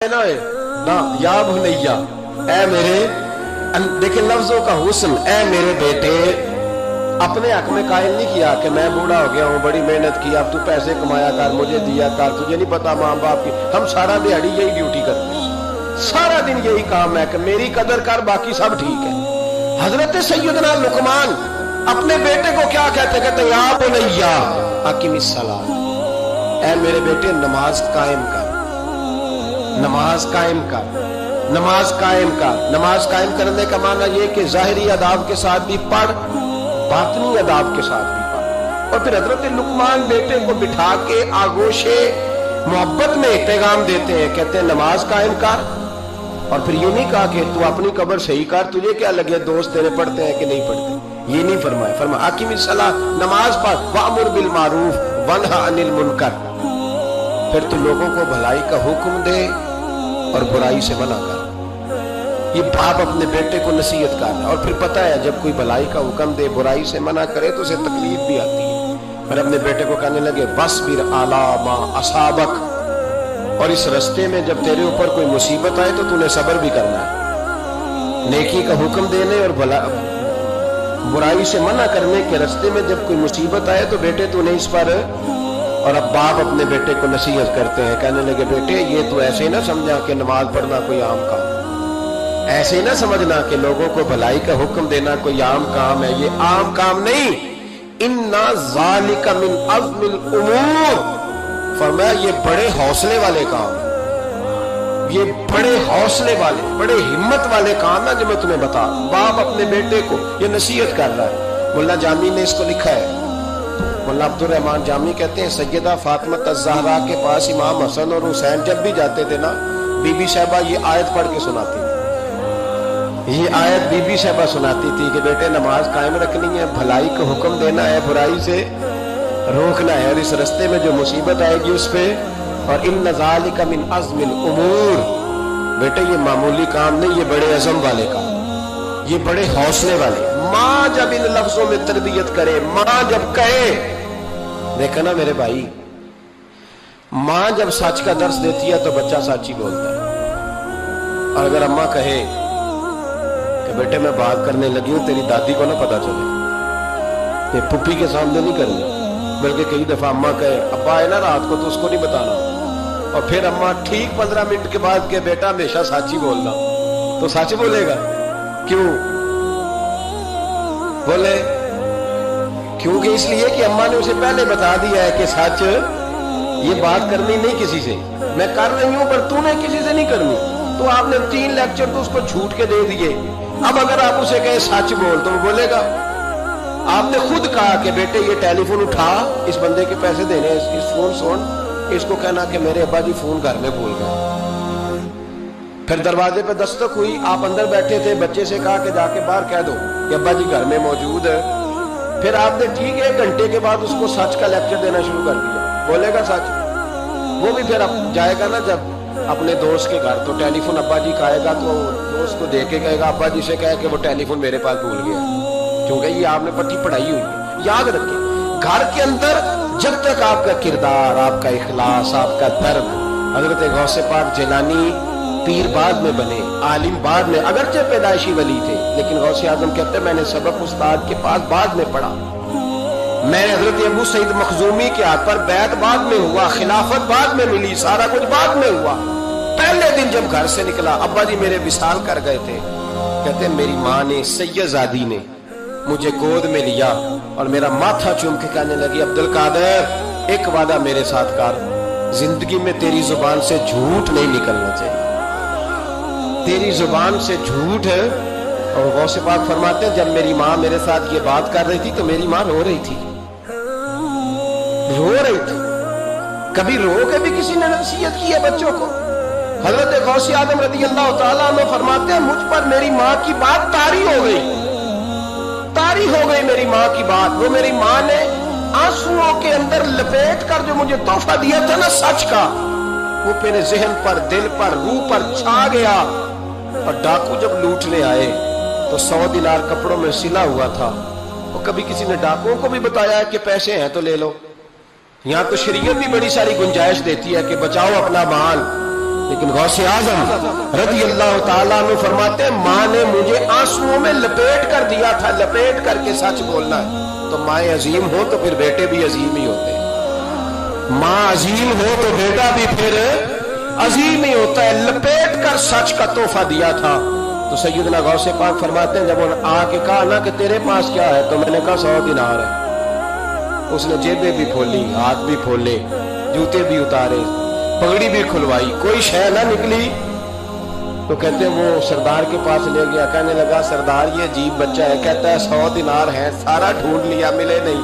ना या भुनैया, ऐ मेरे, देखिए लफ्जों का हुस्न, ऐ मेरे बेटे। अपने हक में कायल नहीं किया कि मैं बूढ़ा हो गया हूँ, बड़ी मेहनत की, अब तू पैसे कमाया कर, मुझे दिया कर, तुझे नहीं पता माँ बाप की। हम सारा दिहाड़ी यही ड्यूटी करते हैं, सारा दिन यही काम है कि मेरी कदर कर, बाकी सब ठीक है। हजरत सैयदना लुकमान अपने बेटे को क्या कहते, कहते या बुनैया अकीमिस सलात, ऐ मेरे बेटे नमाज कायम कर, नमाज कायम कर, नमाज कायम कर। नमाज कायम करने का माना यह कि जाहिरी अदाब के साथ भी पढ़, बातनी अदाब के साथ भी पढ़। और फिर हजरत लुकमान बेटे को बिठा के आगोशे मोहब्बत में पैगाम देते हैं, कहते हैं नमाज कायम कर। और फिर यूं नहीं कहा कि तू अपनी कब्र सही कर, तुझे क्या लगे दोस्त तेरे पढ़ते हैं कि नहीं पढ़ते, ये नहीं फरमाया। फरमाया अकीमिस सलाह, नमाज पढ़, वामुर बिल मारूफ वन्हा अनिल मुनकर। फिर तू लोगों को भलाई का हुक्म दे और बुराई से मना कर। ये बाप अपने बेटे को नसीहत कर रहा है। और फिर पता है जब कोई भलाई का हुक्म दे, बुराई से मना करे तो उसे तकलीफ भी आती है। फिर अपने बेटे को कहने लगे वस्बिर अला मा असाबक, और इस रास्ते में जब तेरे ऊपर कोई मुसीबत आए तो तूने सब्र भी करना है। नेकी का हुक्म देने और बुराई से मना करने के रास्ते में जब कोई मुसीबत आए तो बेटे तूने इस पर। और अब बाप अपने बेटे को नसीहत करते हैं, कहने लगे बेटे ये तो ऐसे ही ना समझा कि नमाज पढ़ना कोई आम काम, ऐसे ही ना समझना कि लोगों को भलाई का हुक्म देना कोई आम काम है, ये आम काम नहीं। इन्ना ज़ालिका मिन अज़्मिल उमूर, फरमाया ये बड़े हौसले वाले काम, ये बड़े हौसले वाले, बड़े हिम्मत वाले काम है जो मैं तुम्हें बता। बाप अपने बेटे को ये नसीहत कर रहा है। मुल्ला जामी ने इसको लिखा है, मुल्ला अब्दुल रहमान जामी कहते हैं सैयदा फातिमा ज़हरा के पास इमाम हसन और हुसैन जब भी जाते थे ना, बीबी साहबा ये आयत पढ़ के सुनाती थी। ये आयत बीबी साहबा सुनाती थी कि बेटे नमाज कायम रखनी है, भलाई का हुक्म देना है, बुराई से रोकना है, और इस रास्ते में जो मुसीबत आएगी उस पे। और इन्ना ज़ालिका मिन अज़्मिल उमूर, बेटे ये मामूली काम नहीं, ये बड़े अज़म वाले काम, ये बड़े हौसले वाले। माँ जब इन लफ्जों में तरबियत करे, माँ जब कहे, देखा ना मेरे भाई, माँ जब सच का दर्स देती है तो बच्चा सच ही बोलता है। और अगर अम्मा कहे कि बेटे मैं बात करने लगी हूं, तेरी दादी को ना पता चले, ये पुप्पी के सामने नहीं करनी, बल्कि कई दफा अम्मा कहे अब्बा आए ना रात को तो उसको नहीं बताना, और फिर अम्मा ठीक 15 मिनट के बाद के बेटा हमेशा सच ही बोलना, तो सच बोलेगा। क्यों बोले? क्योंकि इसलिए कि अम्मा ने उसे पहले बता दिया है कि सच ये बात करनी नहीं किसी से, मैं कर रही हूं पर तूने किसी से नहीं करनी। तो आपने 3 लेक्चर तो उसको छूट के दे दिए। अब अगर आप उसे कहे सच बोल तो वो बोलेगा। आपने खुद कहा कि बेटे ये टेलीफोन उठा, इस बंदे के पैसे देने, इस फोन सुन, इसको कहना कि मेरे अब्बा जी फोन घर में भूल गए। फिर दरवाजे पे दस्तक हुई, आप अंदर बैठे थे, बच्चे से कहा कि जाके बाहर कह दो कि अब्बा जी घर में मौजूद है। फिर आपने ठीक 1 घंटे के बाद उसको सच का लेक्चर देना शुरू कर दिया, बोलेगा सच। वो भी फिर अब जाएगा ना जब अपने दोस्त के घर, तो टेलीफोन अब्बा जी का आएगा तो दोस्त को दे के कहेगा अब्बा जी से कहे कि वो टेलीफोन मेरे पास भूल गया, क्योंकि ये आपने पट्टी पढ़ाई हुई है। याद रखें, घर के अंदर जब तक आपका किरदार, आपका इखलास, आपका दर्द, हजरत गौसे पाक जिलानी पीर बाद में बने, आलिम बाद में, अगरचे पैदाइशी वली थे, लेकिन गौसे आजम कहते हैं मैंने सबक उस्ताद के पास बाद में पढ़ा। मैं हजरत अबू सईद मखजूमी के हाथ पर बैत बाद में हुआ, खिलाफत बाद में मिली, सारा कुछ बाद में हुआ। पहले दिन जब घर से निकला, अब्बा जी मेरे विसाल कर गए थे, कहते हैं मेरी माँ ने, सैयदादी ने मुझे गोद में लिया और मेरा माथा चूम के कहने लगी अब्दुल कादर एक वादा मेरे साथ कर, जिंदगी में तेरी जुबान से झूठ नहीं निकलना चाहिए, तेरी जुबान से झूठ है। और गौसे पाक फरमाते हैं जब मेरी माँ मेरे साथ ये बात कर रही थी तो मेरी माँ रो रही थी, रो रही थी। कभी रो के भी किसी ने नसीहत की है बच्चों को? हजरत गौसे आजम रज़ी अल्लाह तआला अन्हु फरमाते हैं मुझ पर मेरी माँ की बात तारी हो गई, तारी हो गई मेरी माँ की बात। वो मेरी माँ ने आंसुओं के अंदर लपेट कर जो मुझे तोहफा दिया था ना सच का, वो मेरे जहन पर, दिल पर, रूह पर छा गया। और डाकू जब लूटने आए तो 100 दिनार कपड़ों में सिला हुआ था। वो कभी किसी ने डाकुओं को भी बताया कि पैसे हैं तो ले लो? यहाँ तो शरीयत भी बड़ी सारी गुंजाइश देती है कि बचाओ अपना माल, لیکن غوث اعظم رضی اللہ تعالیٰ عنہ فرماتے ہیں ماں نے مجھے آنسوؤں میں لپیٹ کر دیا تھا، لپیٹ کر کے سچ بولنا ہے۔ تو مائیں عظیم ہو تو پھر بیٹے بھی عظیم ہی ہوتے ہیں، ماں عظیم ہو تو بیٹا بھی پھر عظیم ہی ہوتا ہے۔ لپیٹ کر سچ کا تحفہ دیا تھا۔ تو سیدنا غوث پاک فرماتے ہیں جب انہوں نے آ کے کہا نا کہ تیرے پاس کیا ہے، تو میں نے کہا 100 دینار ہے۔ اس نے جیبیں بھی کھولی، ہاتھ بھی کھولے، جوتے بھی اتارے، پگڑی بھی کھلوائی، کوئی شے نہ نکلی۔ تو کہتے ہیں وہ سردار کے پاس لے گیا، کہنے لگا سردار یہ عجیب بچہ ہے، کہتا ہے 100 دینار ہے، سارا ڈھونڈ لیا ملے نہیں،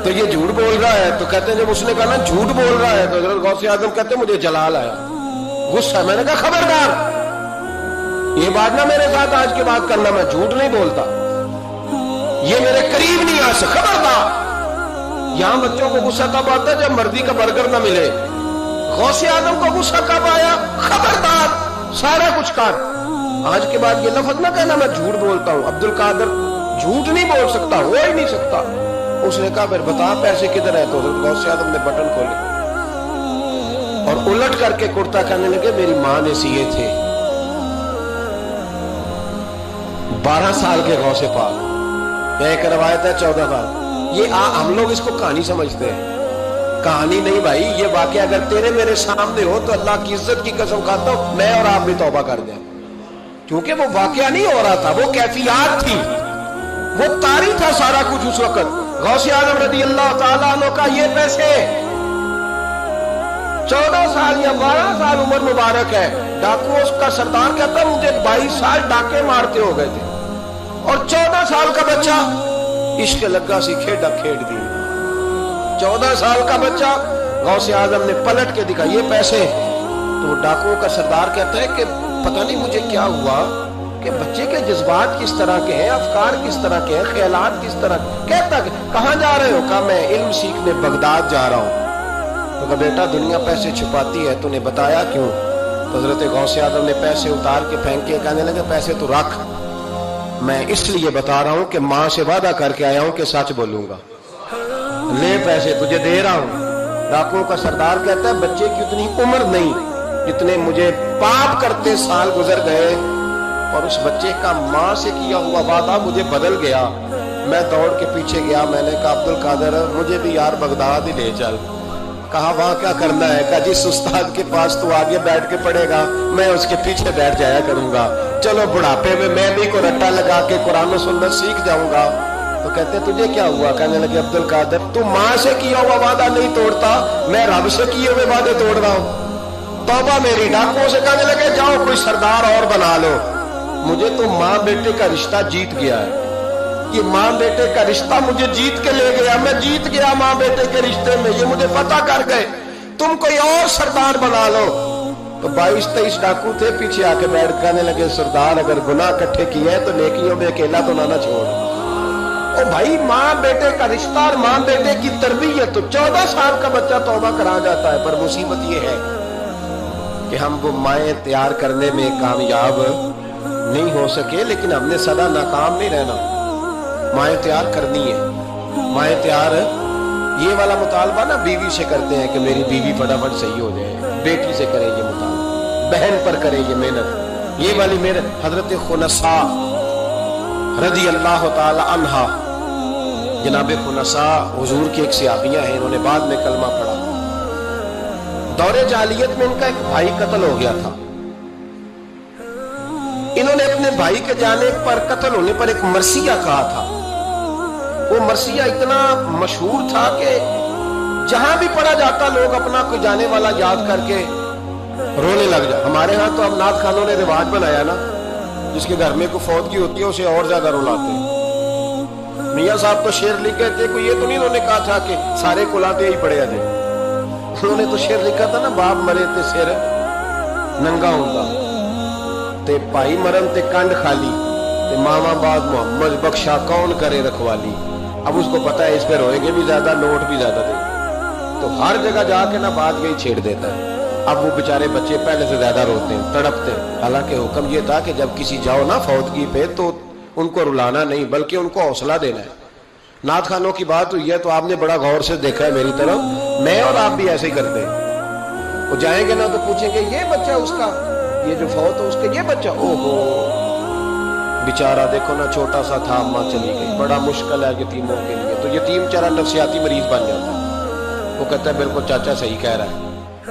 تو یہ جھوٹ بول رہا ہے۔ تو کہتے ہیں جب اس نے کہا نا جھوٹ بول رہا ہے، تو حضرت غوث اعظم کہتے ہیں مجھے جلال آیا، غصہ۔ میں نے کہا خبردار، یہ بات نہ میرے ساتھ آج کے بعد کرنا، میں جھوٹ نہیں بولتا، یہ میرے قریب نہیں آ سکتا، خبردار۔ یہاں بچوں کو غصہ کب آتا ہے جب مرضی کا برگر نہ ملے، غوث اعظم کو غصہ کب آیا، خبردار سارا کچھ کر، آج کے بعد یہ لفظ نہ کہنا میں جھوٹ بولتا ہوں، عبد القادر جھوٹ نہیں بول سکتا، ہو ہی نہیں سکتا۔ اس نے کہا پھر بتا پیسے کدھر ہے، تو حضرت غوث اعظم نے بٹن کھولے اور الٹ کر کے کرتا کہنے لگے میری ماں نے سیے تھے۔ 12 سال کے غوث پاک، ایک روایت ہے 14 سال۔ یہ ہم لوگ اس کو کہانی سمجھتے ہیں، کہانی نہیں بھائی، یہ واقعہ اگر تیرے میرے سامنے ہو تو اللہ کی عزت کی قسم کھاتا ہوں میں اور آپ بھی توبہ کر دیں، کیونکہ وہ واقعہ نہیں ہو رہا تھا، وہ کیفیات تھی، وہ طاری تھا سارا کچھ اس وقت۔ غوث اعظم رضی اللہ تعالیٰ عنہ کا یہ پیسے 14 سال یا 12 سال عمر مبارک ہے، ڈاکو اس کا سردار کہتا ہے مجھے 22 سال ڈاکے مارتے ہو گئے تھے، اور 14 سال کا بچہ عشق لگا سی کھیڈا کھیڑ دی۔ 14 سال کا بچہ غوث اعظم نے پلٹ کے دکھا یہ پیسے۔ تو ڈاکو کا سردار کہتا ہے کہ پتہ نہیں مجھے کیا ہوا کہ بچے کے جذبات کس طرح کے ہیں، افکار کس طرح کے ہیں، خیالات کس طرح کے۔ کہتا کہ کہاں جا رہے ہو، کہا میں علم سیکھنے بغداد جا رہا ہوں۔ تو کہا بیٹا دنیا پیسے چھپاتی ہے، تو نے بتایا کیوں؟ تو حضرت غوث اعظم نے پیسے اتار کے پھینکے، کہنے لگے پیسے تو رکھ، میں اس لیے بتا رہا ہوں کہ ماں سے وعدہ کر کے آیا ہوں کہ سچ بولوں گا، لے پیسے تجھے دے رہا ہوں۔ ڈاکو کا سردار کہتا ہے بچے کی اتنی عمر نہیں جتنے مجھے پاپ کرتے سال گزر گئے، اور اس بچے کا ماں سے کیا ہوا وعدہ مجھے بدل گیا۔ میں دوڑ کے پیچھے گیا، میں نے کہا عبد القادر مجھے بھی یار بغداد ہی لے چل۔ کہا وہاں کیا کرنا ہے؟ کہا جس استاد کے پاس تو آگے بیٹھ کے پڑھے گا میں اس کے پیچھے بیٹھ جایا کروں گا، چلو بڑھاپے میں بھی کو رٹا لگا کے قرآن و سنت سیکھ جاؤں گا۔ تو کہتے تجھے کیا ہوا؟ کہنے لگے عبد القادر تو ماں سے کیا ہوا وعدہ نہیں توڑتا، میں رب سے کیے ہوئے وعدے توڑ رہا ہوں، توبہ میری۔ ڈاکوؤں سے کہنے لگے جاؤ کوئی سردار اور بنا لو، مجھے تو ماں بیٹے کا رشتہ جیت گیا ہے، یہ ماں بیٹے کا رشتہ مجھے جیت کے لے گیا، میں جیت گیا ماں بیٹے کے رشتے میں، یہ مجھے پتہ کر گئے، تم کوئی اور سردار بنا لو۔ تو 22-23 ڈاکو تھے، پیچھے آ کے بیٹھ کہنے لگے سردار اگر گناہ اکٹھے کیے ہیں تو نیکیوں میں اکیلا تو نہ چھوڑ۔ او بھائی ماں بیٹے کا رشتہ اور ماں بیٹے کی تربیت، تو 14 سال کا بچہ توبہ کرا جاتا ہے، پر مصیبت یہ ہے کہ ہم وہ مائیں تیار کرنے میں کامیاب نہیں ہو سکے، لیکن ہم نے سدا ناکام نہیں رہنا، مائیں تیار کرنی ہے۔ مائیں تیار یہ والا مطالبہ نا بیوی سے کرتے ہیں کہ میری بیوی فٹافٹ صحیح ہو جائے، بیٹی سے کرے یہ مطالبہ، بہن پر کرے یہ محنت، یہ والی محنت۔ حضرت خنسا رضی اللہ تعالی عنہا، جناب خنسا حضور کی ایک صحابیہ ہیں، انہوں نے بعد میں کلمہ پڑھا۔ دور جاہلیت میں ان کا ایک بھائی قتل ہو گیا تھا، انہوں نے اپنے بھائی کے جانے پر، قتل ہونے پر ایک مرثیہ کہا تھا۔ وہ مرثیہ اتنا مشہور تھا کہ جہاں بھی پڑھا جاتا لوگ اپنا کوئی جانے والا یاد کر کے رونے لگ جائے۔ ہمارے ہاں تو اب نعت خانوں نے رواج بنایا نا، جس کے گھر میں کوئی فوت کی ہوتی ہے اسے اور زیادہ رلاتے ہیں۔ میاں صاحب تو شعر لکھ گئے تھے، کوئی یہ تو نہیں انہوں نے کہا تھا کہ سارے کلاتے ہی پڑھے تھے، انہوں نے تو شعر لکھا تھا نا باپ مرے تے سر ننگا ہوندا تے بھائی مرن تے کنڈ خالی تے ماما بعد محمد بخشا کون کرے رکھوالی۔ اب اس کو پتا ہے اس پہ روئے گے بھی زیادہ، نوٹ بھی زیادہ دے، تو ہر جگہ جا کے نا بات یہی چھیڑ دیتا ہے۔ اب وہ بیچارے بچے پہلے سے زیادہ روتے ہیں، تڑپتے ہیں، حالانکہ حکم یہ تھا کہ جب کسی جاؤ نا فوتگی پہ تو ان کو رلانا نہیں بلکہ ان کو حوصلہ دینا ہے۔ نعت خانوں کی بات ہوئی ہے تو آپ نے بڑا غور سے دیکھا ہے میری طرف، میں اور آپ بھی ایسے ہی کرتے ہیں، वो जाएंगे ना तो पूछेंगे ये बच्चा उसका, ये जो फौत है उसका ये बच्चा, ओहो बेचारा देखो ना छोटा सा था, अम्मा चली गई, बड़ा मुश्किल है यतीमों के लिए। तो यतीम बेचारा नफसियाती मरीज बन जाता है। वो कहता है बिल्कुल चाचा सही कह रहा है,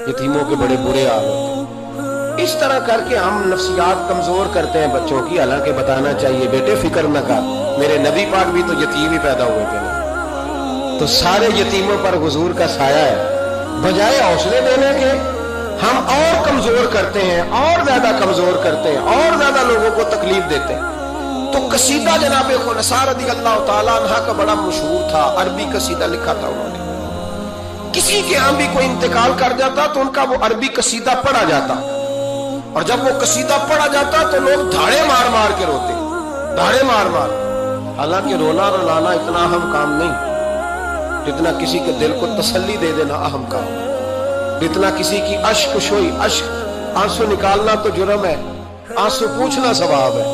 यतीमों के बड़े बुरे हाल होते हैं। इस तरह करके हम नफ्सियात कमजोर करते हैं बच्चों की। हालांकि बताना चाहिए बेटे फिक्र न कर, मेरे नबी पाक भी तो यतीम ही पैदा हुए थे ना। तो सारे यतीमों पर हुजूर का साया है। बजाय हौसले देने के हम और कमजोर करते हैं, और ज्यादा कमजोर करते हैं, और ज्यादा लोगों को तकलीफ देते हैं। तो कसीदा जनाब खुनसा रज़ी अल्लाह तआला अन्हा का बड़ा मशहूर था, अरबी कसीदा लिखा था उन्होंने। किसी के यहाँ भी कोई इंतकाल कर जाता तो उनका वो अरबी कसीदा पढ़ा जाता, और जब वो कसीदा पढ़ा जाता तो लोग धाड़े मार मार के रोते, धाड़े मार मार। हालांकि रोना रुलाना इतना अहम काम नहीं जितना किसी के दिल को तसल्ली दे देना अहम काम, जितना किसी की अश्क शोई, अश्क आंसू निकालना तो जुर्म है, आंसू पूछना सवाब है।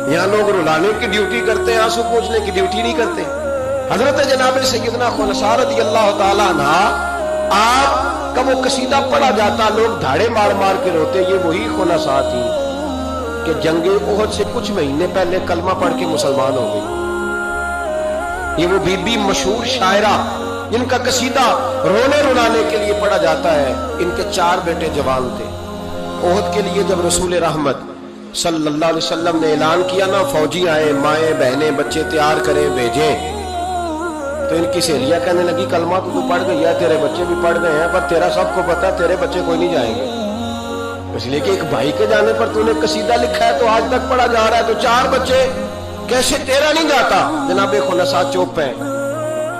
यहाँ लोग रुलाने की ड्यूटी करते हैं, आंसू पूछने की ड्यूटी नहीं करते। हजरत जनाब सैयदना खुनसा रज़ी अल्लाह तआला अन्हा आप का वो कसीदा पढ़ा जाता, लोग धाड़े मार मार के रोते। ये वही खुनसा थी कि जंगे ओहद से कुछ महीने पहले कलमा पढ़ के मुसलमान हो गई। ये वो बीबी मशहूर शायरा जिनका कसीदा रोने रुलाने के लिए पढ़ा जाता है। इनके 4 बेटे जवान थे। ओहद के लिए जब रसूल रहमत सल्लल्लाहु अलैहि वसल्लम ने ऐलान किया ना, फौजी आए, माए बहनें बच्चे तैयार करें भेजें, तो इनकी सहेलियां कहने लगी कलमा तो तू पढ़ गई है, तेरे बच्चे भी पढ़ गए हैं, पर तेरा सबको पता है तेरे बच्चे कोई नहीं जाएंगे। इसलिए कि एक भाई के जाने पर तूने कसीदा लिखा है तो आज तक पढ़ा जा रहा है, तो 4 बच्चे कैसे तेरा नहीं जाता। जनाब खुनसा चुप है।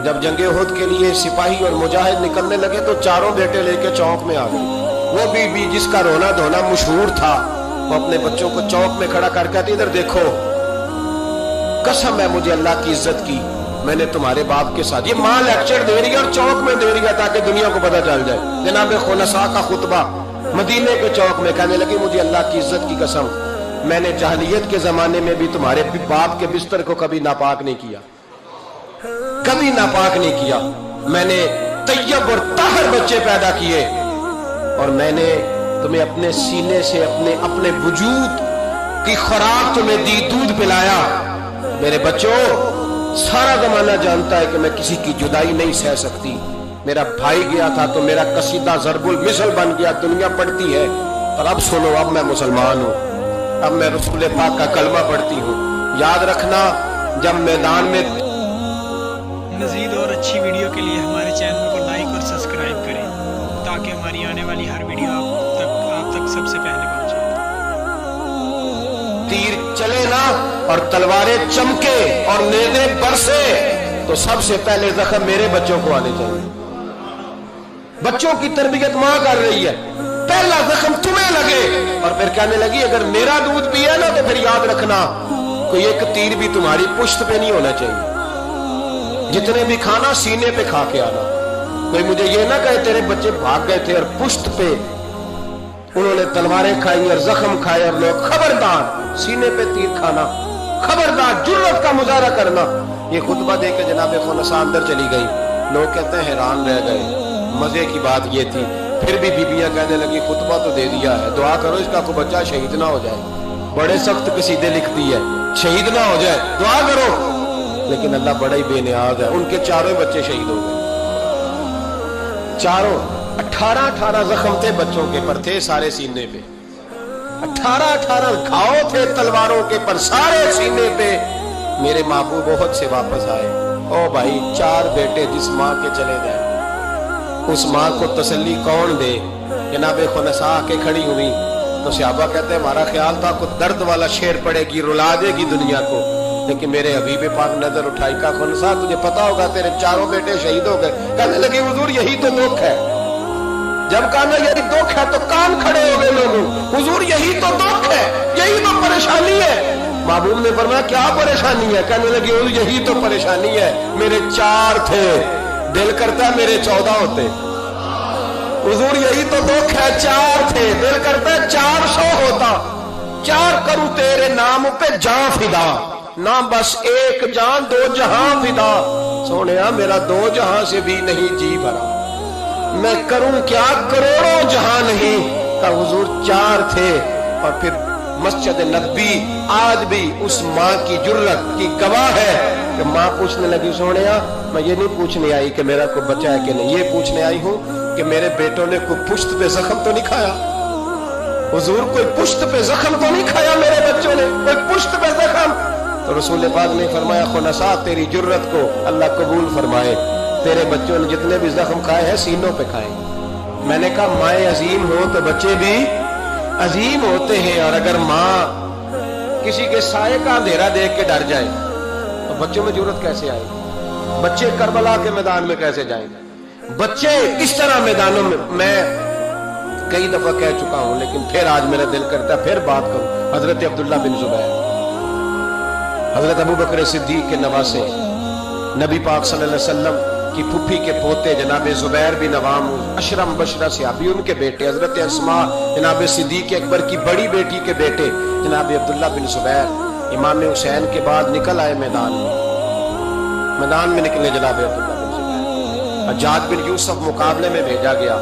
जब जंगे उहद के लिए सिपाही और मुजाहिद निकलने लगे तो 4 बेटे लेके चौक में आ गए। वो बीबी जिसका रोना धोना मशहूर था, वो अपने बच्चों को चौक में खड़ा कर कहती इधर देखो, कसम है मुझे अल्लाह की इज्जत की, मैंने तुम्हारे बाप के साथ, ये माँ लेक्चर दे रही है और चौक में दे रही है ताकि दुनिया को पता चल जाए। जनाब खुनसा का खुतबा मदीने के चौक में, कहने लगी मुझे अल्लाह की इज्जत की कसम, मैंने जाहिलियत के जमाने में भी तुम्हारे बाप के बिस्तर को कभी नापाक नहीं किया, कभी नापाक नहीं किया। मैंने तैयब और ताहर बच्चे पैदा किए, और मैंने तुम्हें अपने सीने से अपने वजूद की खुराक तुम्हें दी, दूध पिलाया। मेरे बच्चों, सारा जमाना जानता है कि मैं किसी की जुदाई नहीं सह सकती। मेरा भाई गया था तो मेरा कसीदा ज़रबुल मिसल बन गया, दुनिया पढ़ती है। पर अब सुनो, अब मैं मुसलमान हूँ, अब मैं रसूल पाक का कलमा पढ़ती हूँ। याद रखना, जब मैदान में मज़ीद और अच्छी वीडियो के लिए हमारे चैनल को लाइक और सब्सक्राइब करें, ताकि हमारी आने वाली हर वीडियो आप तक सबसे पहले पहुंचे। तीर चले ना और तलवारें चमके और नेज़े बरसे तो सबसे पहले जख्म मेरे बच्चों को आने चाहिए। बच्चों की तरबियत माँ कर रही है, पहला जख्म तुम्हें लगे। और फिर कहने लगी अगर मेरा दूध पिए ना तो फिर याद रखना कोई एक तीर भी तुम्हारी पुश्त पे नहीं होना चाहिए। जितने भी खाना सीने पे खा के आना। कोई मुझे ये ना कहे तेरे बच्चे भाग गए थे और पुश्त पे उन्होंने तलवारें खाई और जख्म खाए, और लोग खबरदार सीने पे तीर खाना, खबरदार जुर्रत का मुजाहरा करना। ये खुतबा दे के जनाब खुनसा अंदर चली गई। लोग कहते हैं हैरान रह गए। मजे की बात ये थी, फिर भी बीबियां कहने लगी खुतबा तो दे दिया है, दुआ करो इसका कोई बच्चा शहीद ना हो जाए। बड़े सख्त कसीदे लिखती है, शहीद ना हो जाए, दुआ करो। लेकिन अल्लाह बड़ा ही बेनियाज है, उनके 4 बच्चे शहीद हो गए। 18 जख्म थे बच्चों के पर, थे सारे सीने पे। 18 घाव थे तलवारों के पर, सारे सीने पे। मेरे महबूब बहुत से वापस आए। ओ भाई, 4 बेटे जिस माँ के चले गए, उस माँ को तसल्ली कौन दे। जनाब खुनसा आके खड़ी हुई तो सहाबा कहते हैं हमारा ख्याल था कुछ दर्द वाला शेर पड़ेगी, रुला देगी दुनिया को, लेकिन मेरे हबीब पाक नजर उठाई का खुनसा तुझे पता होगा तेरे 4 बेटे शहीद हो गए। कहने लगे हुजूर यही तो दुख है। जब कहना यही दुख है तो कान खड़े हो गए लोगों, हुजूर यही तो दुख है, यही तो परेशानी है। महबूब ने फरमाया क्या परेशानी है। कहने लगे हुजूर यही तो परेशानी है, मेरे 4 थे, दिल करता है मेरे 14 होते। हुजूर यही तो दुख है, 4 थे, दिल करता है 400 होता। 4 करूं तेरे नाम पे जान फिदा, ना बस एक जान 2 जहां फिदा। सोनिया मेरा 2 जहां से भी नहीं जी भरा, मैं करूं क्या, करोड़ों जहां नहीं। का हुजूर 4 थे। और फिर मस्जिद नबी आज भी उस माँ की जुर्रत की गवाह है कि माँ पूछने लगी, सोनिया मैं ये नहीं पूछने आई कि मेरा कोई बच्चा है कि नहीं, ये पूछने आई हूं कि मेरे बेटों ने कोई पुश्त पे जख्म तो नहीं खाया। हुजूर कोई पुश्त पे जख्म तो नहीं खाया मेरे बच्चों ने, कोई पुश्त पे जख्म। तो रसूल पाक ने फरमाया, खुनसा तेरी जुर्रत को अल्लाह कबूल फरमाए, तेरे बच्चों ने जितने भी जख्म खाए हैं सीनों पे खाए। मैंने कहा माए अजीम हो तो बच्चे भी अजीम होते हैं। और अगर माँ किसी के साये का अंधेरा देख के डर जाए तो बच्चों में जुर्रत कैसे आएगी? बच्चे करबला के मैदान में कैसे जाएंगे? बच्चे किस तरह मैदानों में, मैं कई दफा कह चुका हूं लेकिन फिर आज मेरा दिल करता फिर बात करूं। हजरत अब्दुल्ला बिन जुबैर, हजरत अबू बकर सिद्दीक के नवासे, नबी पाक सल्लल्लाहु अलैहि वसल्लम की फुफी के पोते जनाब जुबैर बिन अवाम अशरम बशरा सहाबी, उनके बेटे हजरत अस्मा जनाब सिद्दीक अकबर की बड़ी बेटी के बेटे जनाब अब्दुल्ला बिन जुबैर इमाम हुसैन के बाद निकल आए मैदान में निकले जनाब अब्दुल्ला बिन जुबैर। हज्जाज बिन यूसुफ मुकाबले में भेजा गया।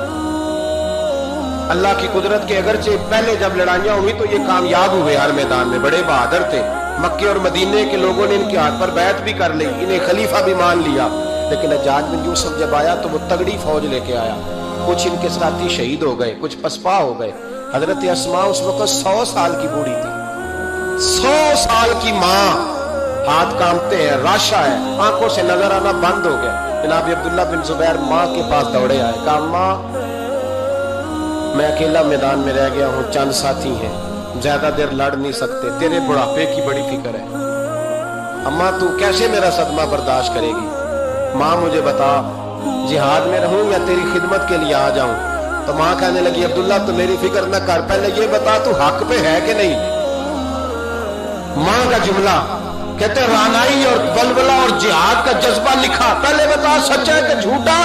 अल्लाह की कुदरत के अगरचे पहले जब लड़ाइयां हुई तो ये कामयाब हुए हर मैदान में, बड़े बहादुर थे। मक्के और मदीने के लोगों ने इनके हाथ पर बैत भी कर ली, इन्हें खलीफा भी मान लिया। लेकिन हज्जाज बिन यूसुफ जब आया तो वो तगड़ी फौज लेके आया। कुछ इनके साथी शहीद हो गए, कुछ पसपा हो गए। हजरत अस्मा उस वक्त 100 साल की बूढ़ी थी, 100 साल की माँ, हाथ कांपते हैं, राशा है, आंखों से नजर आना बंद हो गया। जनाब अब्दुल्ला बिन जुबैर माँ के पास दौड़े आए, कहा माँ मैं अकेला मैदान में रह गया हूँ, चंद साथी हैं, ज्यादा देर लड़ नहीं सकते, तेरे बुढ़ापे की बड़ी फिक्र है। अम्मा तू कैसे मेरा सदमा बर्दाश्त करेगी? माँ मुझे बता, जिहाद में रहूं या तेरी खिदमत के लिए आ जाऊं? तो माँ कहने लगी, अब्दुल्ला तू मेरी फिक्र न कर, पहले ये बता तू हक पे है कि नहीं? माँ का जुमला कहते रानाई और बलबला और जिहाद का जज्बा लिखा, पहले बता सच्चा है कि झूठा?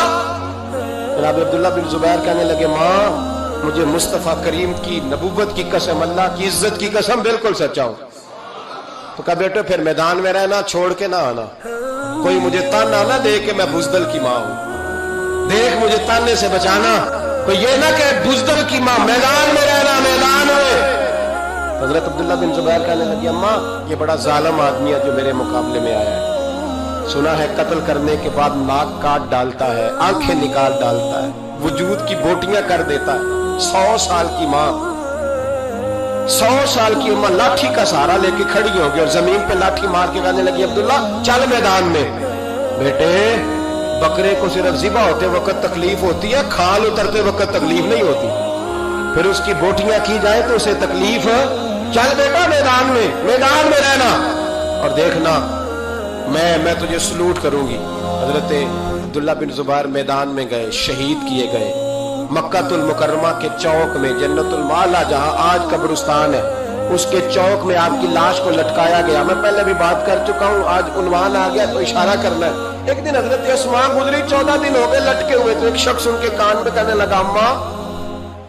जनाब अब्दुल्ला बिन जुबैर कहने लगे, माँ मुझे मुस्तफा करीम की नबूवत की कसम, अल्लाह की इज्जत की कसम, बिल्कुल सच्चा हूं। तो कहा बेटे फिर मैदान में रहना, छोड़ के ना आना, कोई मुझे ताना ना दे कि मैं बुजदल की माँ हूं, देख मुझे ताने से बचाना, कोई ये ना कि बुजदल की माँ, मैदान में रहना, मैदान में। हजरत अब्दुल्ला बिन जुबैर कहने लगी, अम्मा ये बड़ा जालिम आदमी है जो मेरे मुकाबले में आया है, सुना है कत्ल करने के बाद नाक काट डालता है, आंखें निकाल डालता है, वजूद की बोटियां कर देता है। 100 साल की माँ, 100 साल की उम्र, लाठी का सहारा लेके खड़ी हो गई और जमीन पे लाठी मार के कहने लगी, अब्दुल्ला चल मैदान में। बेटे बकरे को सिर्फ ज़िबा होते वक्त तकलीफ होती है, खाल उतरते वक्त तकलीफ नहीं होती, फिर उसकी बोटियां की जाए तो उसे तकलीफ। चल बेटा मैदान में रहना और देखना मैं तुझे सलूट करूंगी। हजरत अब्दुल्ला बिन जुबैर मैदान में गए, शहीद किए गए। मक्कातुल मुकर्रमा के चौक में, जन्नतुल माला जहां आज कब्रिस्तान है, उसके चौक में आपकी लाश को लटकाया गया। मैं पहले भी बात कर चुका हूं, आज उन्वान आ गया तो इशारा करना है। एक दिन हजरत अस्मा गुजरी, 14 दिन हो गए लटके हुए, तो एक शख्स उनके कान में कहने लगा, अम्मा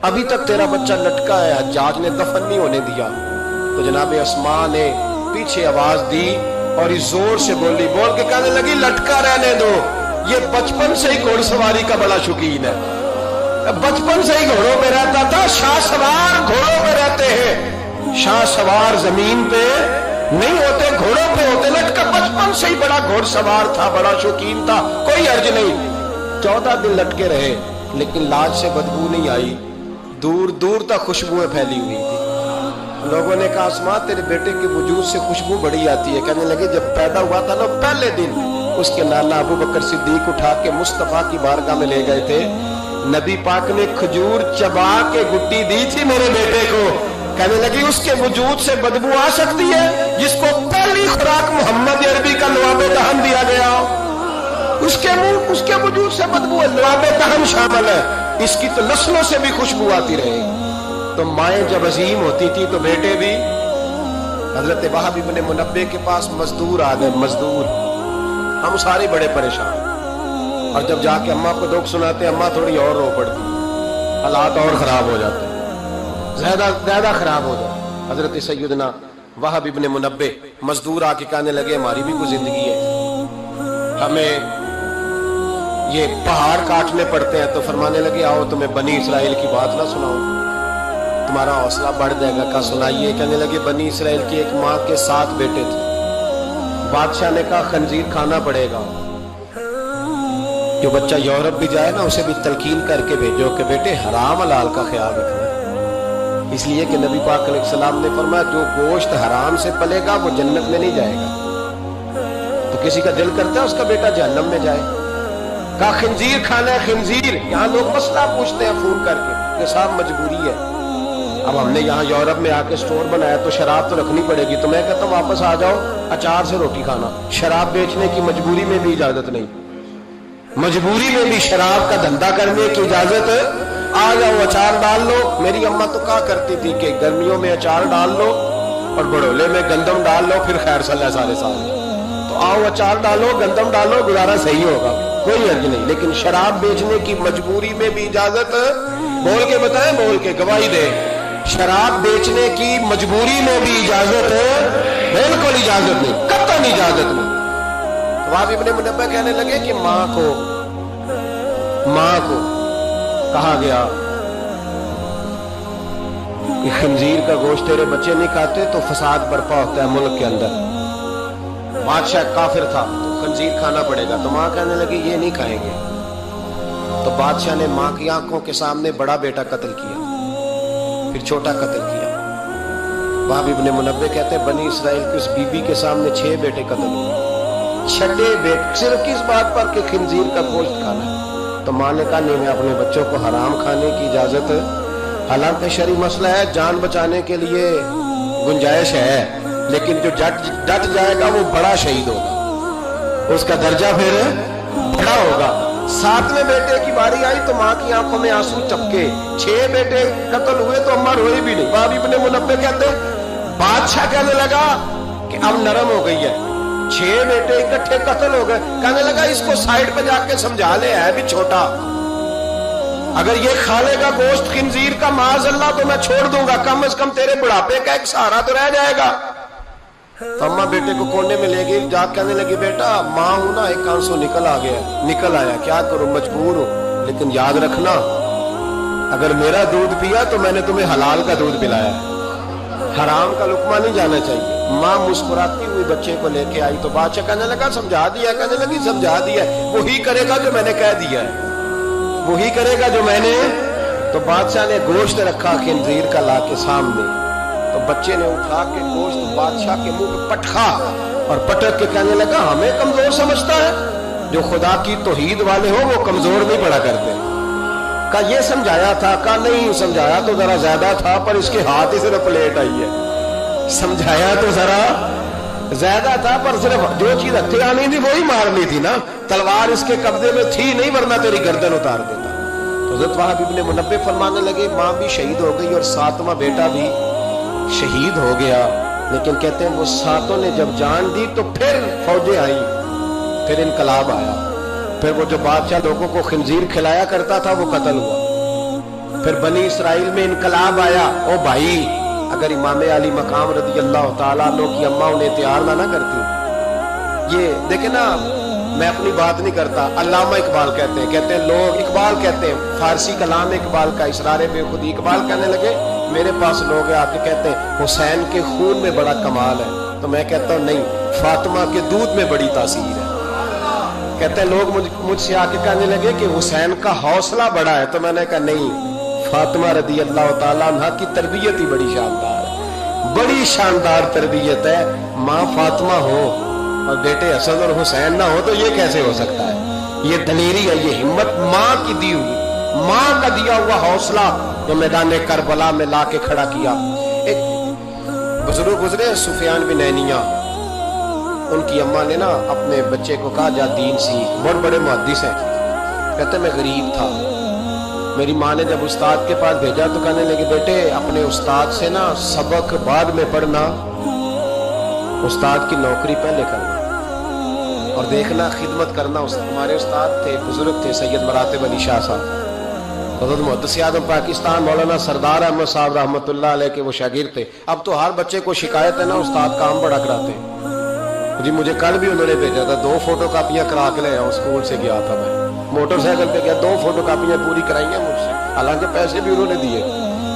अभी तक तेरा बच्चा लटका है, हज्जाज ने दफन नहीं होने दिया। तो जनाब अस्मा ने पीछे आवाज दी और इस जोर से बोल के कहने लगी, लटका रहने दो, ये बचपन से ही घोड़सवारी का बड़ा शौकीन है, बचपन से ही घोड़ों पे रहता था। शाह सवार घोड़ों पे रहते हैं, शाह सवार जमीन पे नहीं होते, घोड़ों पे होते। लटका बचपन से ही बड़ा घोड़सवार था, बड़ा शौकीन था, कोई अर्ज नहीं। 14 दिन लटके रहे लेकिन लाज से बदबू नहीं आई, दूर दूर तक खुशबुएं फैली हुई थी। लोगों ने कहा, अस्मा तेरे बेटे के वजूद से खुशबू बड़ी आती है। कहने लगे, जब पैदा हुआ था ना पहले दिन उसके नाना अबू बकर सिद्दीक उठा के मुस्तफा की बारगाह में ले गए थे, नबी पाक ने खजूर चबा के गुट्टी दी थी मेरे बेटे को। कहने लगी, उसके वजूद से बदबू आ सकती है जिसको पहली खुराक मोहम्मद अरबी का लवाबे दहन दिया गया, उसके वजूद से बदबू है, लवाबे दहन शामिल है, इसकी तो नस्लों से भी खुशबू आती रहेगी। तो माएं जब अजीम होती थी तो बेटे भी। हजरत वहाब इब्ने मुनब्बे के पास मजदूर आ गए, मजदूर, हम सारे बड़े परेशान, और जब जाके अम्मा को दुख सुनाते अम्मा थोड़ी और रो पड़ती, हालात और खराब हो जाते, ज्यादा खराब हो जाते। हजरत सैयदना वहाब इब्ने मुनब्बे मजदूर आके कहने लगे, हमारी भी कोई जिंदगी है, हमें ये पहाड़ काटने पड़ते हैं। तो फरमाने लगे आओ तुम्हें बनी इसराइल की बात ना सुनाऊं, तुम्हारा हौसला बढ़ जाएगा। कहा सुनाइए। कहने लगे बनी इसराइल की एक माँ के 7 बेटे थे। बादशाह ने कहा खंजीर खाना पड़ेगा, जो बच्चा यूरोप भी जाए ना उसे भी तलकीन करके भेजो कि बेटे हराम हलाल का ख्याल रखना, इसलिए कि नबी पाक अलैहिस्सलाम ने फरमाया जो गोश्त हराम से पलेगा वो जन्नत में नहीं जाएगा। तो किसी का दिल करता है उसका बेटा जहन्नम में जाए। कहा खंजीर खाना है खंजीर। यहाँ लोग मसला पूछते हैं फोन करके कि साहब मजबूरी है, अब हमने यहाँ यूरोप में आके स्टोर बनाया तो शराब तो रखनी पड़ेगी। तो मैं कहता हूँ वापस आ जाओ, अचार से रोटी खाना। शराब बेचने की मजबूरी में भी इजाजत नहीं, मजबूरी में भी शराब का धंधा करने की इजाजत। आ जाओ अचार डाल लो। मेरी अम्मा तो कहा करती थी कि गर्मियों में अचार डाल लो और बड़ोले में गंदम डाल लो, फिर खैर सल्ला सारे साल। तो आओ अचार डालो गंदम डालो, गुजारा सही होगा, कोई अर्ज नहीं। लेकिन शराब बेचने की मजबूरी में भी इजाजत। बोल के बताएं, बोल के गवाही दे। शराब बेचने की मजबूरी में भी इजाजत है, बिल्कुल इजाजत नहीं, कतई इजाजत नहीं। तो वहां इब्ने मुनब्बह कहने लगे कि माँ को कहा गया कि खंजीर का गोश्त तेरे बच्चे नहीं खाते तो फसाद बर्पा होता है मुल्क के अंदर। बादशाह काफिर था तो खंजीर खाना पड़ेगा। तो माँ कहने लगी ये नहीं खाएंगे। तो बादशाह ने माँ की आंखों के सामने बड़ा बेटा कत्ल किया, फिर छोटा कत्ल किया। वहां इब्ने मुनब्बह कहते हैं बनी इसराइल की उस बीबी के सामने 6 बेटे कत्ल हुए, 6 बेटे सिर्फ किस बात पर कि खंजीर का गोश्त खाना है। तो माँ ने कहा नहीं, मैं अपने बच्चों को हराम खाने की इजाजत, हालांकि शरई मसला है, जान बचाने के लिए गुंजाइश है, लेकिन जो डट जाएगा वो बड़ा शहीद होगा, उसका दर्जा फिर बड़ा होगा। 7वें बेटे की बारी आई तो माँ की आंखों में आंसू टपके। 6 बेटे कत्ल हुए तो अम्मा रोई भी नहीं। बाबी इब्ने मुनब्बह कहते बादशाह कहने लगा कि अब नरम हो गई है, 6 बेटे इकट्ठे कत्ल हो गए। कहने लगा इसको साइड पे जाके समझा ले, है भी छोटा, अगर ये खा लेगा गोश्त खिंजीर का माज़अल्लाह तो मैं छोड़ दूंगा, कम से कम तेरे बुढ़ापे का एक सहारा तो रह जाएगा। तो अम्मा बेटे को कोने में ले गई, जा कहने लगी बेटा माँ हूं ना, एक आंसू निकल आया, क्या करूं, मजबूर हूं, लेकिन याद रखना अगर मेरा दूध पिया तो मैंने तुम्हें हलाल का दूध पिलाया, हराम का लुकमा नहीं जाना चाहिए। माँ मुस्कुराती हुई बच्चे को लेके आई तो बादशाह कहने लगा समझा दिया। कहने लगी समझा दिया, वही करेगा जो मैंने कह दिया है, वही करेगा जो मैंने। तो बादशाह ने गोश्त रखा खंजीर का ला के सामने, तो बच्चे ने उठा के गोश्त बादशाह के मुंह पे पटका और पटक के कहने लगा हमें कमजोर समझता है, जो खुदा की तौहीद वाले हो वो कमजोर नहीं पड़ा करते। का ये समझाया था, का नहीं समझाया तो जरा ज्यादा था, पर इसके हाथ ही सिर्फ प्लेट आई है। समझाया तो जरा ज्यादा था पर सिर्फ जो चीज हथियानी थी वही मारनी थी ना, तलवार इसके कब्जे में थी नहीं, वरना तेरी गर्दन उतार देता। तो हज़रत वहाब इब्ने मुनब्बह फरमाने लगे माँ भी शहीद हो गई और 7वां बेटा भी शहीद हो गया। लेकिन कहते हैं वो 7 ने जब जान दी तो फिर फौजें आई, फिर इनकलाब आया, फिर वो जो बादशाह लोगों को खंजीर खिलाया करता था वो कत्ल हुआ, फिर बनी इसराइल में इनकलाब आया। ओ भाई अगर इमाम अली मकाम रज़ी अल्लाह तआला अन्हु की अम्मा उन्हें तैयार ना करती, ये देखे ना, मैं अपनी बात नहीं करता, अल्लामा इकबाल कहते हैं लोग, इकबाल कहते हैं फारसी कलाम इकबाल का इसरारे बेखुदी। इकबाल कहने लगे मेरे पास लोग आके कहते हैं हुसैन के खून में बड़ा कमाल है, तो मैं कहता हूँ नहीं, फातिमा के दूध में बड़ी तासीर है। कहते हैं लोग मुझसे आके कहने लगे कि हुसैन का हौसला बड़ा है, तो मैंने कहा नहीं, फातिमा रज़ी अल्लाह तआला अन्हा की तरबियत ही बड़ी शानदार है, बड़ी शानदार तरबियत है। माँ फातिमा हो और बेटे हसन और हुसैन ना हो तो ये कैसे हो सकता है? ये दलेरी है, ये हिम्मत माँ की दी हुई, माँ का दिया हुआ हौसला जो मैदान करबला में ला के खड़ा किया। एक बुजुर्ग गुजरे सुफियान बिन नैनिया, उनकी अम्मा ने ना अपने बच्चे को कहा जा दीन सीख, बहुत बड़े मुहद्दिस हैं। कहते मैं गरीब था, मेरी माँ ने जब उस्ताद के पास भेजा तो कहने लगे बेटे अपने उस्ताद से ना सबक बाद में पढ़ना, उस्ताद की नौकरी पहले करना और देखना खिदमत करना। हमारे उस्ताद थे, बुजुर्ग थे, सैयद मरातिब अली शाह साहब, हज़रत मुहद्दिस आज़म पाकिस्तान मौलाना सरदार अहमद साहब रहमतुल्लाह अलैह के वो शागिर्द थे। अब तो हर बच्चे को शिकायत है ना उस्ताद काम बड़ा कराते हैं जी। मुझे कल भी उन्होंने भेजा था, 2 फोटो कापियां करा के ले आया, स्कूल से गया था मैं। मोटरसाइकिल पे गया, 2 फोटो कापियां पूरी कराई हैं मुझसे, हालांकि पैसे भी उन्होंने दिए,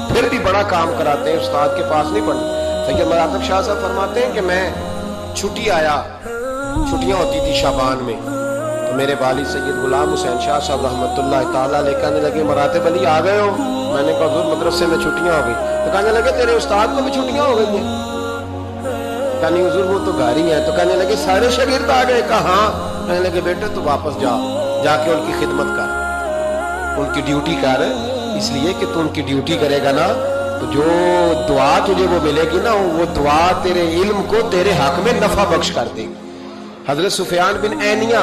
फिर भी बड़ा काम कराते हैं, उस्ताद के पास नहीं पढ़ते। सैयद मरातब शाह साहब फरमाते हैं कि मैं छुट्टी आया, छुट्टियां होती थी शाबान में, तो मेरे वालिद सैयद गुलाम हुसैन शाह साहब रहमतुल्लाह ताला अलैह कहने लगे मरातब अली आ गए हो? मैंने कहा हुजूर मदरसे में छुट्टियां हो गई। तो कहने लगे तेरे उस्ताद को भी छुट्टियां हो गई हैं? कहने हुजूर वो तो घर ही है। तो कहने लगे सारे शागिर्द आ गए? कहा हाँ। कहने लगे बेटे तू वापस जा, जाके उनकी खिदमत कर, उनकी ड्यूटी कर, इसलिए कि तू उनकी ड्यूटी करेगा ना तो जो दुआ तुझे वो मिलेगी ना, वो दुआ तेरे इल्म को तेरे हक में नफा बख्श कर देगी। हजरत सुफियान बिन ऐनिया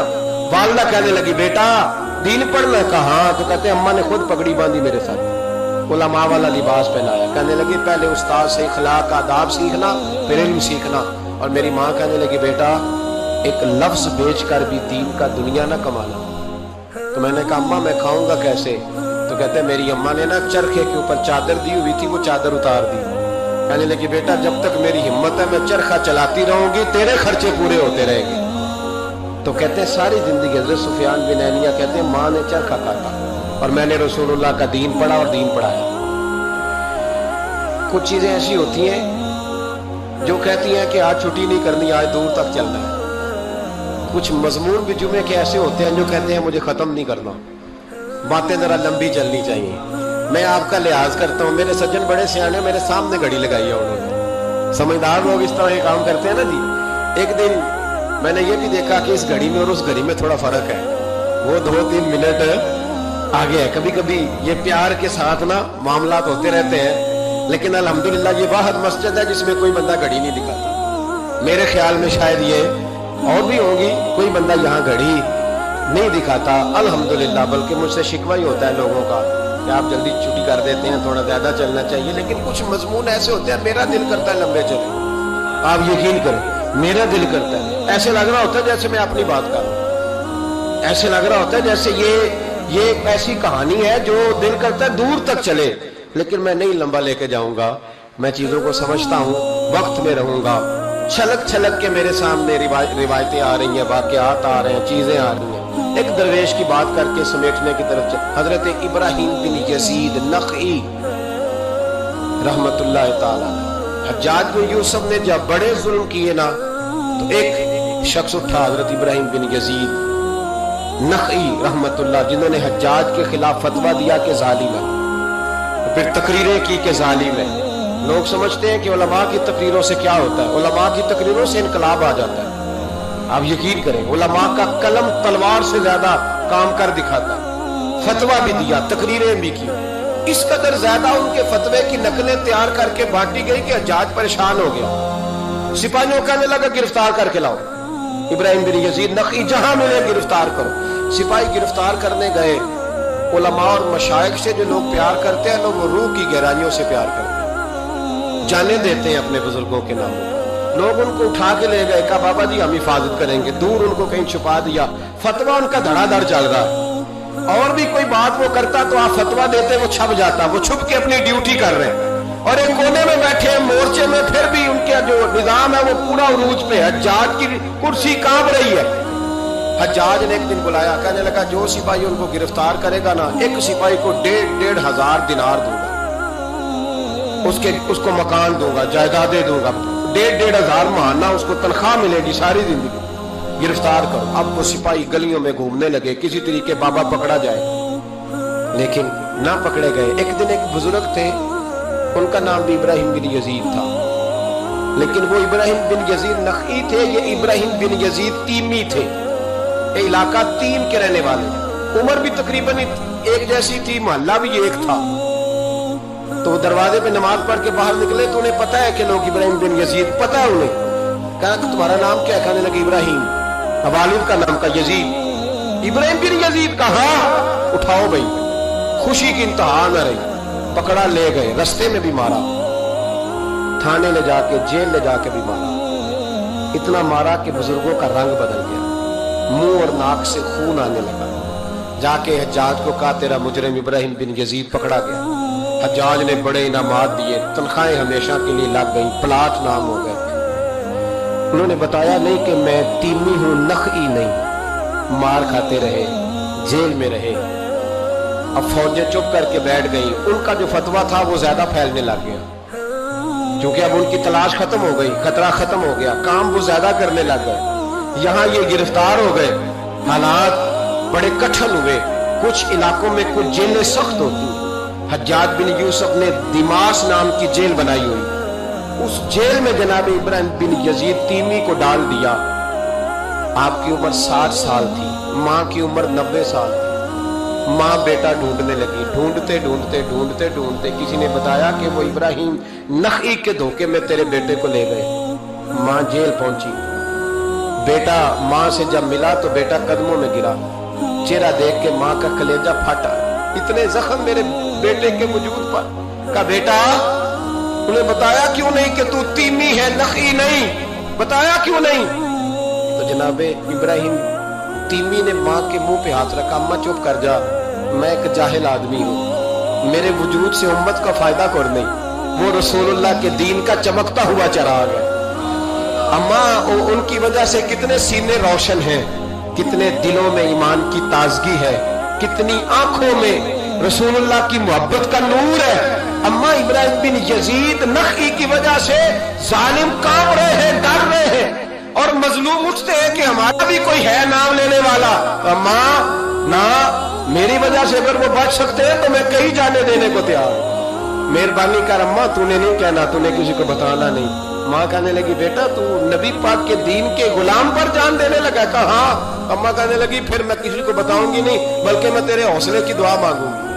वालदा कहने लगी बेटा दीन पढ़ना? कहा हाँ। तो कहते अम्मा ने खुद पगड़ी बांधी मेरे साथ, उलमा वाला लिबास पहनाया, कहने लगी पहले उस्ताद से अखलाक आदाब सीखना, फिर इल्म सीखना। और मेरी माँ कहने लगी बेटा एक लफ्ज बेच कर भी दीन का दुनिया ना कमाना। तो मैंने कहा अम्मा मैं खाऊंगा कैसे? तो कहते मेरी अम्मा ने ना चरखे के ऊपर चादर दी हुई थी, वो चादर उतार दी। कहने लगी बेटा जब तक मेरी हिम्मत है मैं चरखा चलाती रहूंगी, तेरे खर्चे पूरे होते रहेंगे। तो कहते हैं सारी जिंदगी हज़रत सुफियान बिन ऐनिया कहते हैं माँ ने चरखा काटा और मैंने रसूलुल्लाह का दीन पढ़ा और दीन पढ़ाया। कुछ चीजें ऐसी होती हैं जो कहती हैं कि आज छुट्टी नहीं करनी, आज दूर तक चलना है। कुछ मजमून भी जुमे के ऐसे होते हैं जो कहते हैं मुझे खत्म नहीं करना, बातें जरा लंबी चलनी चाहिए। मैं आपका लिहाज करता हूँ, मेरे सज्जन बड़े सियाने मेरे सामने घड़ी लगाई है उन्होंने, समझदार लोग इस तरह के काम करते हैं ना जी। एक दिन मैंने ये भी देखा कि इस घड़ी में और उस घड़ी में थोड़ा फर्क है, वो 2-3 मिनट आगे है। कभी कभी ये प्यार के साथ ना मामलात होते रहते हैं, लेकिन अल्हम्दुलिल्लाह ये वाहिद मस्जिद है जिसमें कोई बंदा घड़ी नहीं दिखाता। मेरे ख्याल में शायद ये और भी होंगी, कोई बंदा यहाँ घड़ी नहीं दिखाता अल्हम्दुलिल्लाह, बल्कि मुझसे शिकवा ही होता है लोगों का कि आप जल्दी छुट्टी कर देते हैं, थोड़ा ज्यादा चलना चाहिए। लेकिन कुछ मजमून ऐसे होते हैं मेरा दिल करता है लंबे चले, आप यकीन करें मेरा दिल करता है। ऐसे लग रहा होता है जैसे मैं अपनी बात कर रहा हूं, ऐसे लग रहा होता है जैसे ये एक ऐसी कहानी है जो दिल करता है दूर तक चले, लेकिन मैं नहीं लंबा लेके जाऊंगा। मैं चीजों को समझता हूँ, वक्त में रहूंगा। छलक छलक के मेरे सामने रिवायतें आ रही हैं, वाकयात आ रहे हैं, चीजें आ रही हैं। एक दरवेश की बात करके समेटने की तरफ चल। हजरत इब्राहिम बिन यजीद नखई रहमतुल्लाह ताला, हज्जाज बिन यूसुफ ने जब बड़े जुल्म किए ना, तो एक शख्स उठा हजरत इब्राहिम बिन यजीद नखई रहमतुल्लाह, जिन्होंने हज्जाज के खिलाफ फतवा दिया कि जालिम है, फिर तकरीरें की कि जालिम है। लोग समझते हैं कि उलमा की तकरीरों से क्या होता है, उलमा की तकरीरों से इनकलाब आ जाता है। आप यकीन करें उलमा का कलम तलवार से ज्यादा काम कर दिखाता है। फतवा भी दिया, तकरीरें भी की, इस कदर ज्यादा उनके फतवे की नकलें तैयार करके बांटी गई कि हज्जाज परेशान हो गया। सिपाहियों कहने लगा गिरफ्तार करके लाओ इब्राहिम बिन यजीद नखी, जहां मिले गिरफ्तार करो। सिपाही गिरफ्तार करने गए। उलमा और मशाइख से जो लोग प्यार करते हैं, लोग वो रूह की गहराइयों से प्यार करते हैं, जाने देते हैं अपने बुजुर्गों के नामों। लोग उनको उठा के ले गए, कहा बाबा जी हम हिफाजत करेंगे, दूर उनको कहीं छुपा दिया। फतवा उनका धड़ाधड़ चल रहा है, और भी कोई बात वो करता तो आप फतवा देते, वो छप जाता। वो छुप के अपनी ड्यूटी कर रहे हैं और एक कोने में बैठे मोर्चे में, फिर भी उनका जो निजाम है वो पूरा उरूज पे है। हज्जाज की कुर्सी कांप रही है। हज्जाज ने एक दिन बुलाया, कहने लगा जो सिपाही उनको गिरफ्तार करेगा ना, एक सिपाही को 1,500 हजार दिनार दूंगा, उसको मकान दूंगा, जायदादें दूंगा, 1,500 हजार महाना उसको तनख्वाह मिलेगी सारी जिंदगी। गिरफ्तार करो। अब वो सिपाही गलियों में घूमने लगे, किसी तरीके बाबा पकड़ा जाए, लेकिन ना पकड़े गए। एक दिन एक बुजुर्ग थे, उनका नाम भी इब्राहिम बिन यजीद था, लेकिन वो इब्राहिम बिन यजीद नखई थे, ये इब्राहिम बिन यजीद तीमी थे। ये इलाका तीम के रहने वाले, उम्र भी तकरीबन एक जैसी थी, मोहल्ला भी एक था। तो दरवाजे पे नमाज पढ़ के बाहर निकले तो उन्हें पता है कि लोग इब्राहिम बिन यजीद, पता है उन्हें। कहा तुम्हारा नाम क्या है? कहने लगे इब्राहिम। वालिद का नाम का यजीद। इब्राहिम बिन यजीद कहा उठाओ भाई। खुशी की इंतहा न रही, पकड़ा ले गए, रास्ते में भी मारा, थाने ले जाके जेल ले जाके भी मारा। इतना मारा कि बुजुर्गों का रंग बदल गया, मुंह और नाक से खून आने लगा। जाके हज्जाज को कहा तेरा मुजरिम इब्राहिम बिन यजीद पकड़ा गया। हज्जाज ने बड़े इनामात दिए, तनख्वाहें हमेशा के लिए लग गई, प्लाट नाम हो गए। उन्होंने बताया नहीं कि मैं तीमी हूं, नखई नहीं। मार खाते रहे, जेल में रहे। अब फौजें चुप करके बैठ गई। उनका जो फतवा था वो ज्यादा फैलने लग गया, क्योंकि अब उनकी तलाश खत्म हो गई, खतरा खत्म हो गया, काम वो ज्यादा करने लग गए। यहाँ ये गिरफ्तार हो गए, हालात बड़े कठिन हुए। कुछ इलाकों में कुछ जेलें सख्त होती। हज्जाज बिन यूसुफ ने दिमाश नाम की जेल बनाई हुई, उस जेल में जनाब इब्राहिम बिन यजीद तीमी को डाल दिया। आपकी उम्र 60 साल थी, माँ की उम्र 90 साल थी। माँ बेटा ढूंढने लगी, ढूंढते ढूंढते ढूंढते ढूंढते किसी ने बताया कि वो इब्राहिम नखी के धोखे में तेरे बेटे को ले गए। माँ जेल पहुंची, बेटा माँ से जब मिला तो बेटा कदमों में गिरा। चेहरा देख के माँ का कलेजा फटा, इतने जख्म मेरे बेटे के वजूद पर। का बेटा उन्हें बताया क्यों नहीं कि तू तीमी है, नखी नहीं, बताया क्यों नहीं? तो जनाबे इब्राहिम तीमी ने माँ के मुंह पे हाथ रखा, अम्मा चुप कर जा, मैं एक जाहिल आदमी हूँ, मेरे वजूद से उम्मत का फायदा कर नहीं। वो रसूलुल्लाह के दीन का चमकता हुआ चिराग है। अम्मा उनकी वजह से कितने सीने रोशन हैं, कितने दिलों में ईमान की ताजगी है, कितनी आंखों में रसूलुल्लाह की मोहब्बत का नूर है। अम्मा इब्राहिम बिन यजीद नखी की वजह से जालिम कांप रहे हैं, डर रहे हैं, और मजलूम उठते हैं कि हमारा भी कोई है नाम लेने वाला। अम्मा ना, मेरी वजह से अगर वो बच सकते हैं तो मैं कहीं जाने देने को तैयार हूं। मेहरबानी कर अम्मा, तूने नहीं कहना, तूने किसी को बताना नहीं। माँ कहने लगी बेटा तू नबी पाक के दीन के गुलाम पर जान देने लगा? कहा हाँ। अम्मा कहने लगी फिर मैं किसी को बताऊंगी नहीं, बल्कि मैं तेरे हौसले की दुआ मांगूंगी।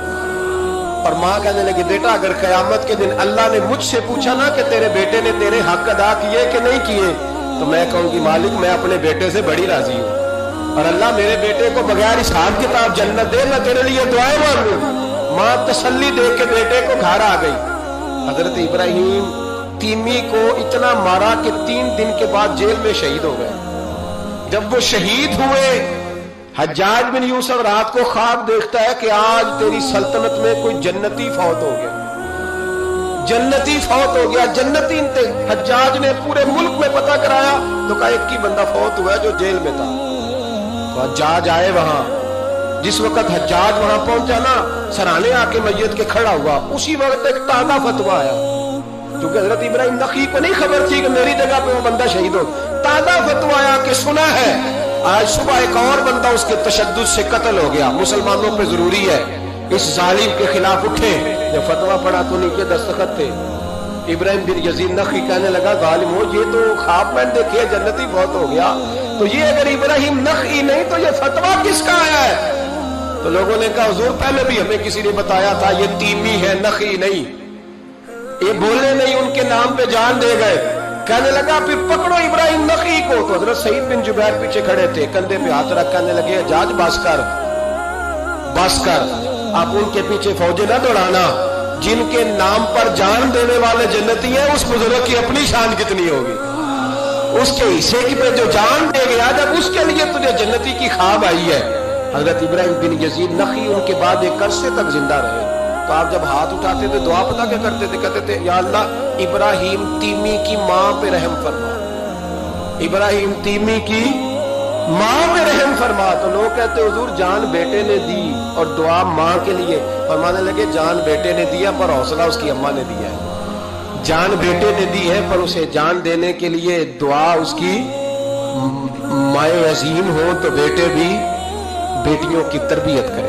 और माँ कहने लगी बेटा अगर कयामत के दिन अल्लाह ने मुझसे पूछा ना कि तेरे बेटे ने तेरे हक अदा किए कि नहीं किए, तो मैं कहूंगी मालिक मैं अपने बेटे से बड़ी राजी हूँ, और अल्लाह मेरे बेटे को बगैर हिसाब किताब जन्नत दे, मैं तेरे लिए दुआएं मांगू। माँ तसल्ली दे के बेटे को घर आ गई। हजरत इब्राहिम तीमी को इतना मारा कि 3 दिन के बाद जेल में शहीद हो गए। जब वो शहीद हुए, हज्जाज बिन यूसुफ रात को ख्वाब देखता है कि आज तेरी सल्तनत में कोई जन्नती फौत हो गया, जन्नती फौत हो गया, जन्नती। हज्जाज ने पूरे मुल्क में पता कराया तो कहा एक ही बंदा फौत हुआ जो जेल में था। तो हज्जाज आए वहां। जिस वक्त हज्जाज वहां पहुंचा ना, सराहने आके मैयत के खड़ा हुआ, उसी वक्त एक ताजा फतवा आया, क्योंकि हजरत इब्राहिम नखी को नहीं खबर थी कि मेरी जगह पे वो बंदा शहीद हो। ताजा फतवा आया कि सुना है आज सुबह एक और बंदा उसके तशद्दुद से कत्ल हो गया, मुसलमानों पे जरूरी है इस जालिम के खिलाफ उठे। जब फतवा पड़ा तो नीचे दस्तखत थे। इब्राहिम बिन यजीद नखी कहने लगा जालिम हो, ये तो ख्वाब में देखे जन्नती बहुत हो गया, तो ये अगर इब्राहिम नखी नहीं तो ये फतवा किसका आया है? तो लोगों ने कहा हुजूर पहले भी हमें किसी ने बताया था ये तीमी है, नखी नहीं। ये बोले नहीं, उनके नाम पे जान दे गए। कहने लगा फिर पकड़ो इब्राहिम नखी को। तो हजरत सईद बिन जुबैर पीछे खड़े थे, कंधे पे हाथ रख कहने लगे हज्जाज बस कर, बस कर, आप उनके पीछे फौजें ना दौड़ाना। जिनके नाम पर जान देने वाले जन्नती हैं, उस बुजुर्ग की अपनी शान कितनी होगी, उसके हिस्से की पे जो जान दे गया, जब उसके लिए तुझे जन्नती की ख्वाब आई है। हजरत इब्राहिम बिन यजीद नखी उनके बाद एक अरसे तक जिंदा रहे। तो आप जब हाथ उठाते थे दुआ पता क्या करते थे? कहते थे या अल्लाह इब्राहिम तीमी की माँ पे रहम फरमा, इब्राहिम तीमी की माँ पे रहम फरमा। तो लोग कहते हुजूर जान बेटे ने दी और दुआ माँ के लिए। फरमाने लगे जान बेटे ने दिया पर हौसला उसकी अम्मा ने दिया है। जान बेटे ने दी है पर उसे जान देने के लिए दुआ उसकी माए अजीम हो, तो बेटे भी बेटियों की तरबियत करें।